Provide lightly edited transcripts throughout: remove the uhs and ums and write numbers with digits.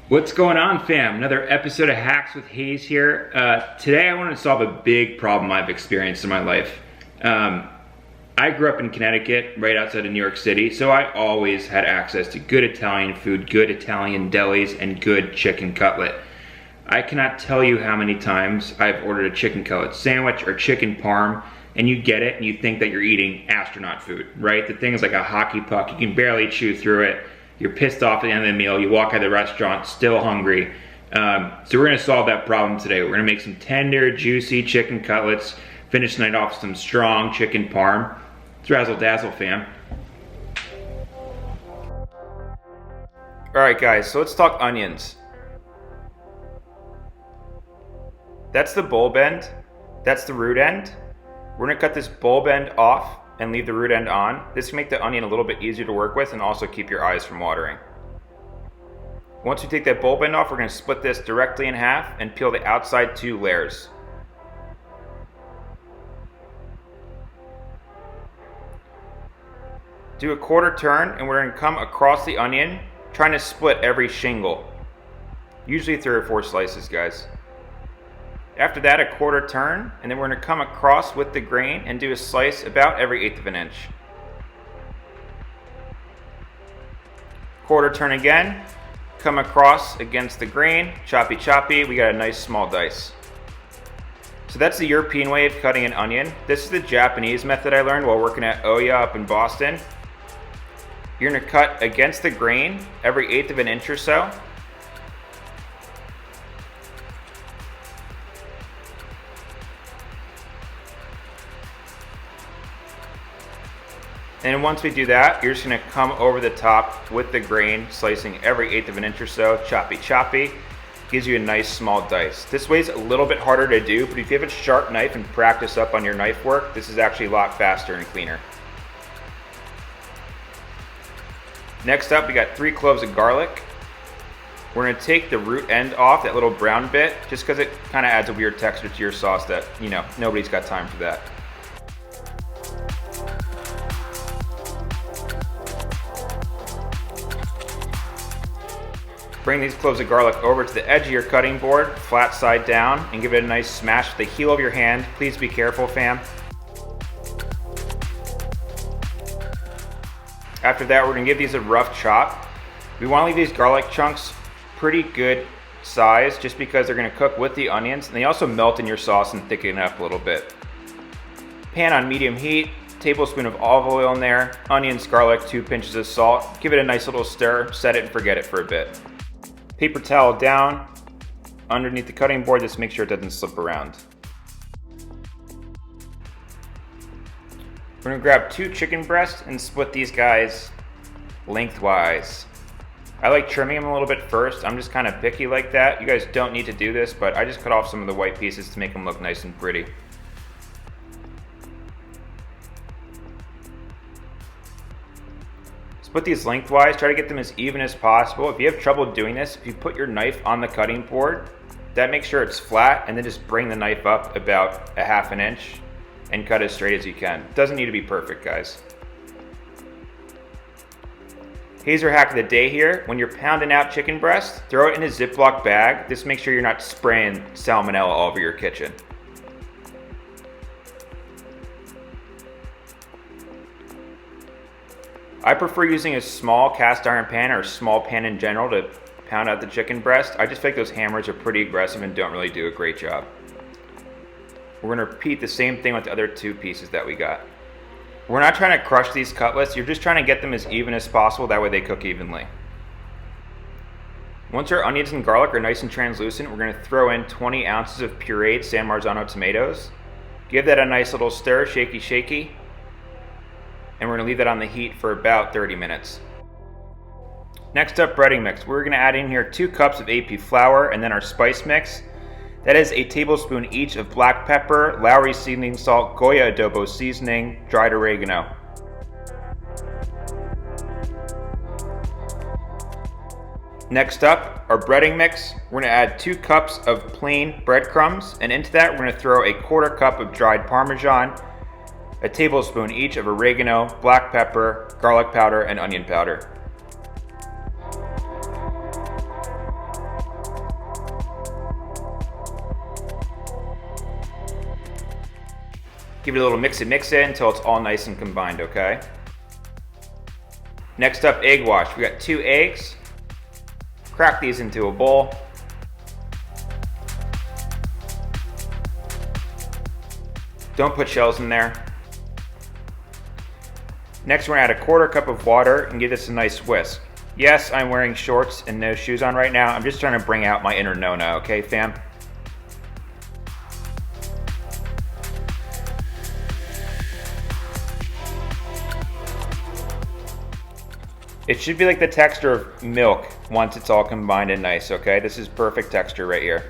What's going on, fam? Another episode of Hacks with Hayes here. Today I want to solve a big problem I've experienced in my life. I grew up in Connecticut, right outside of New York City, so I always had access to good Italian food, good Italian delis, and good chicken cutlet. I cannot tell you how many times I've ordered a chicken cutlet sandwich or chicken parm, and you get it and you think that you're eating astronaut food, right? The thing is like a hockey puck. You can barely chew through it. You're pissed off at the end of the meal. You walk out of the restaurant still hungry. So we're gonna solve that problem today. We're gonna make some tender, juicy chicken cutlets, finish the night off with some strong chicken parm. It's razzle dazzle, fam. All right, guys, so let's talk onions. That's the bulb end. That's the root end. We're gonna cut this bulb end off and leave the root end on. This can make the onion a little bit easier to work with and also keep your eyes from watering. Once we take that bulb end off, we're gonna split this directly in half and peel the outside 2 layers. Do a quarter turn and we're gonna come across the onion, trying to split every shingle. Usually 3 or 4 slices, guys. After that, a quarter turn, and then we're gonna come across with the grain and do a slice about every 1/8 of an inch. Quarter turn again, come across against the grain, choppy choppy, we got a nice small dice. So that's the European way of cutting an onion. This is the Japanese method I learned while working at Goya up in Boston. You're gonna cut against the grain every 1/8 of an inch or so. And once we do that, you're just gonna come over the top with the grain, slicing every 1/8 of an inch or so, choppy choppy. Gives you a nice small dice. This way's a little bit harder to do, but if you have a sharp knife and practice up on your knife work, this is actually a lot faster and cleaner. Next up, we got 3 cloves of garlic. We're gonna take the root end off, that little brown bit, just because it kind of adds a weird texture to your sauce that, you know, nobody's got time for that. Bring these cloves of garlic over to the edge of your cutting board, flat side down, and give it a nice smash with the heel of your hand. Please be careful, fam. After that, we're gonna give these a rough chop. We wanna leave these garlic chunks pretty good size just because they're gonna cook with the onions, and they also melt in your sauce and thicken it up a little bit. Pan on medium heat, tablespoon of olive oil in there, onions, garlic, 2 pinches of salt. Give it a nice little stir, set it and forget it for a bit. Paper towel down underneath the cutting board, just make sure it doesn't slip around. We're gonna grab 2 chicken breasts and split these guys lengthwise. I like trimming them a little bit first. I'm just kind of picky like that. You guys don't need to do this, but I just cut off some of the white pieces to make them look nice and pretty. Split these lengthwise, try to get them as even as possible. If you have trouble doing this, if you put your knife on the cutting board, that makes sure it's flat, and then just bring the knife up about a 1/2 inch and cut as straight as you can. It doesn't need to be perfect, guys. Hazer hack of the day here, when you're pounding out chicken breast, throw it in a Ziploc bag. This makes sure you're not spraying salmonella all over your kitchen. I prefer using a small cast iron pan or a small pan in general to pound out the chicken breast. I just feel like those hammers are pretty aggressive and don't really do a great job. We're gonna repeat the same thing with the other 2 pieces that we got. We're not trying to crush these cutlets, you're just trying to get them as even as possible, that way they cook evenly. Once our onions and garlic are nice and translucent, we're gonna throw in 20 ounces of pureed San Marzano tomatoes. Give that a nice little stir, shaky shaky. And we're gonna leave that on the heat for about 30 minutes. Next up, breading mix. We're gonna add in here 2 cups of AP flour and then our spice mix. That is a tablespoon each of black pepper, Lawry seasoning salt, Goya Adobo seasoning, dried oregano. Next up, our breading mix. We're gonna add 2 cups of plain breadcrumbs, and into that we're gonna throw a 1/4 cup of dried Parmesan, a tablespoon each of oregano, black pepper, garlic powder, and onion powder. Give it a little mix it until it's all nice and combined, okay? Next up, egg wash. We got 2 eggs. Crack these into a bowl. Don't put shells in there. Next, we're gonna add a 1/4 cup of water and give this a nice whisk. Yes, I'm wearing shorts and no shoes on right now. I'm just trying to bring out my inner Nona, okay, fam? It should be like the texture of milk once it's all combined and nice, okay? This is perfect texture right here.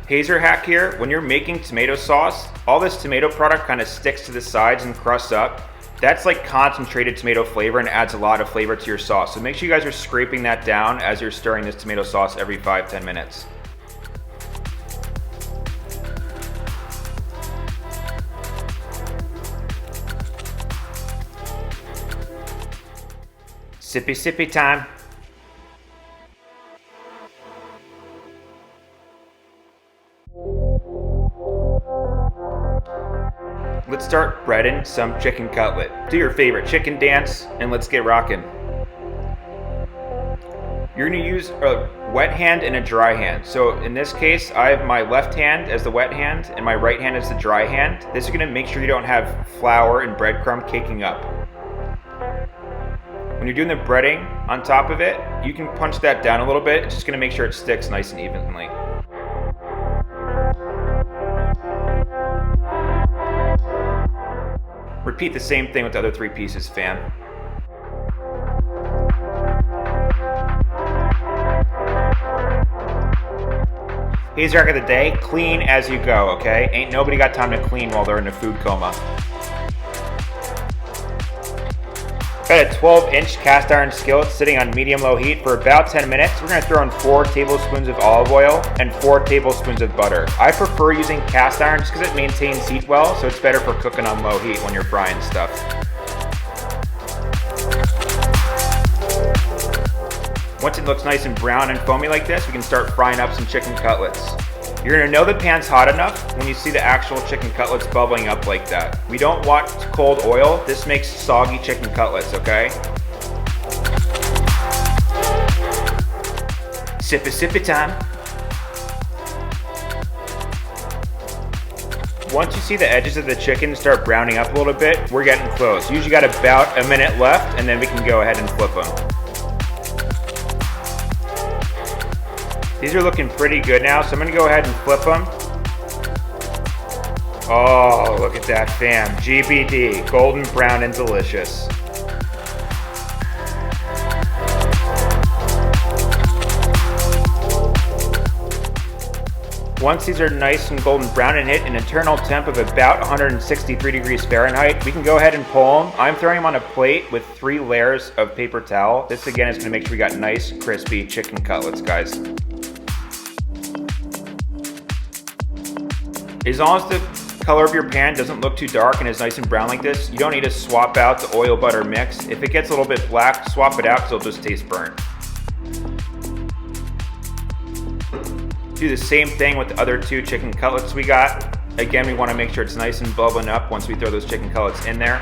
Hazer hack here, when you're making tomato sauce, all this tomato product kind of sticks to the sides and crusts up. That's like concentrated tomato flavor and adds a lot of flavor to your sauce. So make sure you guys are scraping that down as you're stirring this tomato sauce every 5-10 minutes. Sippy sippy time. Let's start breading some chicken cutlet. Do your favorite chicken dance and let's get rocking. You're gonna use a wet hand and a dry hand. So in this case, I have my left hand as the wet hand and my right hand as the dry hand. This is gonna make sure you don't have flour and breadcrumb caking up. When you're doing the breading on top of it, you can punch that down a little bit. It's just gonna make sure it sticks nice and evenly. Repeat the same thing with the other 3 pieces, fam. Hazer hack of the day, clean as you go, okay? Ain't nobody got time to clean while they're in a food coma. Got a 12-inch cast iron skillet sitting on medium-low heat for about 10 minutes. We're gonna throw in 4 tablespoons of olive oil and 4 tablespoons of butter. I prefer using cast iron just because it maintains heat well, so it's better for cooking on low heat when you're frying stuff. Once it looks nice and brown and foamy like this, we can start frying up some chicken cutlets. You're gonna know the pan's hot enough when you see the actual chicken cutlets bubbling up like that. We don't want cold oil. This makes soggy chicken cutlets, okay? Sippy sippy time. Once you see the edges of the chicken start browning up a little bit, we're getting close. Usually got about a minute left and then we can go ahead and flip them. These are looking pretty good now, so I'm gonna go ahead and flip them. Oh, look at that, fam. GBD, golden brown and delicious. Once these are nice and golden brown and hit an internal temp of about 163 degrees Fahrenheit, we can go ahead and pull them. I'm throwing them on a plate with 3 layers of paper towel. This again is gonna make sure we got nice, crispy chicken cutlets, guys. As long as the color of your pan doesn't look too dark and is nice and brown like this, you don't need to swap out the oil butter mix. If it gets a little bit black, swap it out because it'll just taste burnt. Do the same thing with the other 2 chicken cutlets we got. Again, we want to make sure it's nice and bubbling up once we throw those chicken cutlets in there.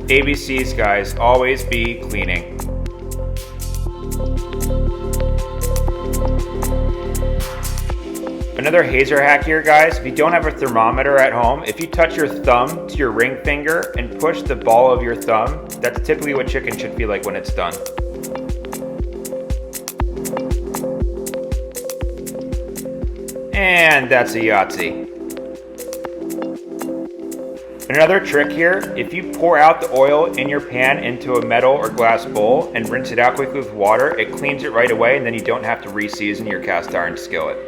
ABCs, guys, always be cleaning. Another hazer hack here, guys. If you don't have a thermometer at home, if you touch your thumb to your ring finger and push the ball of your thumb, that's typically what chicken should feel like when it's done. And that's a Yahtzee. Another trick here, if you pour out the oil in your pan into a metal or glass bowl and rinse it out quickly with water, it cleans it right away and then you don't have to re-season your cast iron skillet.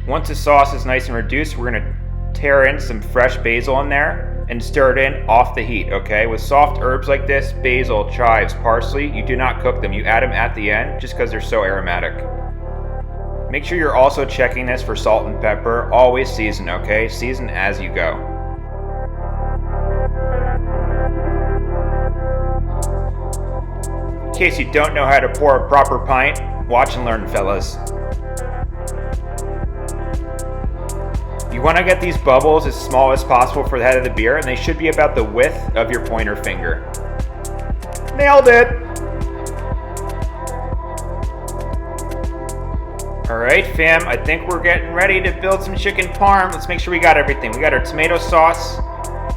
Once the sauce is nice and reduced, we're gonna tear in some fresh basil in there. and stir it in off the heat, okay? With soft herbs like this, basil, chives, parsley, you do not cook them. You add them at the end just because they're so aromatic. Make sure you're also checking this for salt and pepper. Always season, okay? Season as you go. In case you don't know how to pour a proper pint, watch and learn, fellas. You want to get these bubbles as small as possible for the head of the beer, and they should be about the width of your pointer finger. Nailed it! Alright fam, I think we're getting ready to build some chicken parm. Let's make sure we got everything. We got our tomato sauce,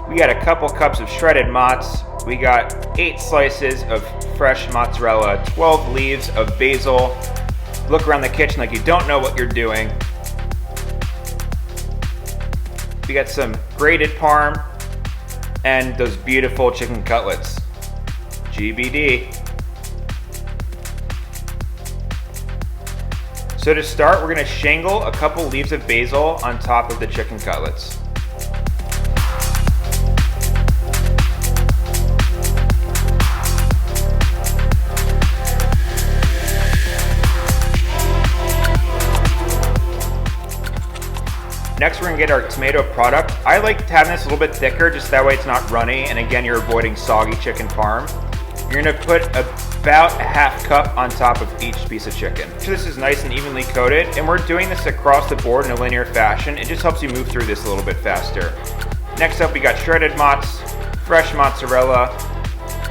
we got a couple cups of shredded mozz, we got 8 slices of fresh mozzarella, 12 leaves of basil. Look around the kitchen like you don't know what you're doing. We got some grated parm and those beautiful chicken cutlets. GBD. So to start, we're gonna shingle a couple leaves of basil on top of the chicken cutlets. Next, we're gonna get our tomato product. I like having this a little bit thicker, just that way it's not runny, and again, you're avoiding soggy chicken parm. You're gonna put about a half cup on top of each piece of chicken. So this is nice and evenly coated, and we're doing this across the board in a linear fashion. It just helps you move through this a little bit faster. Next up, we got shredded mozz, fresh mozzarella,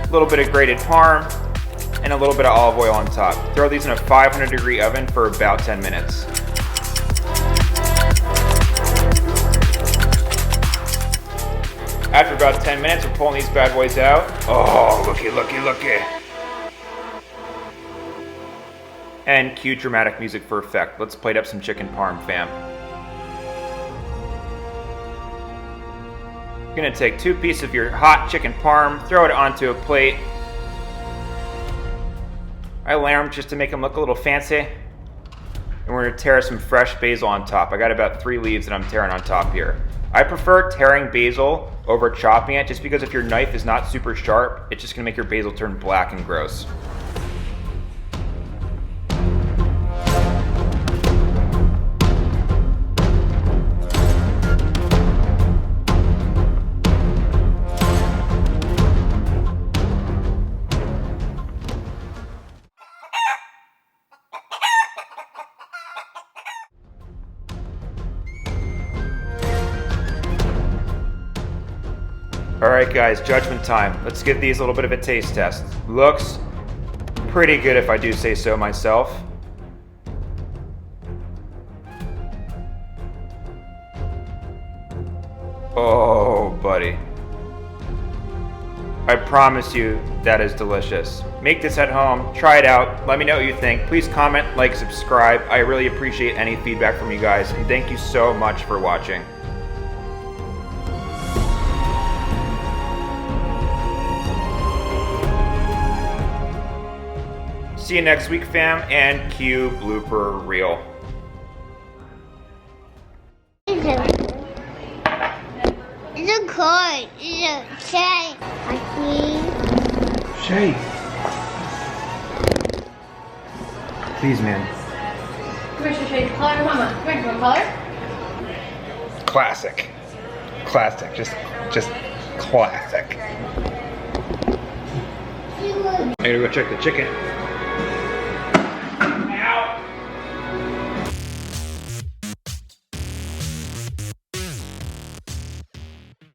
a little bit of grated parm, and a little bit of olive oil on top. Throw these in a 500-degree oven for about 10 minutes. After about 10 minutes, we're pulling these bad boys out. Oh, looky, looky, looky. And cue dramatic music for effect. Let's plate up some chicken parm, fam. You're gonna take 2 pieces of your hot chicken parm, throw it onto a plate. I layer them just to make them look a little fancy. And we're gonna tear some fresh basil on top. I got about 3 leaves that I'm tearing on top here. I prefer tearing basil over chopping it, just because if your knife is not super sharp, it's just gonna make your basil turn black and gross. Alright guys, judgment time. Let's give these a little bit of a taste test. Looks pretty good if I do say so myself. Oh, buddy. I promise you that is delicious. Make this at home, try it out, let me know what you think. Please comment, like, subscribe. I really appreciate any feedback from you guys, and thank you so much for watching. See you next week, fam, and cue blooper reel. It's a card. It's a Shay. Shay. Please, man. Come here, Shay. Color, mama. Come here, you want color? Classic. Classic. Just classic. I gotta go check the chicken.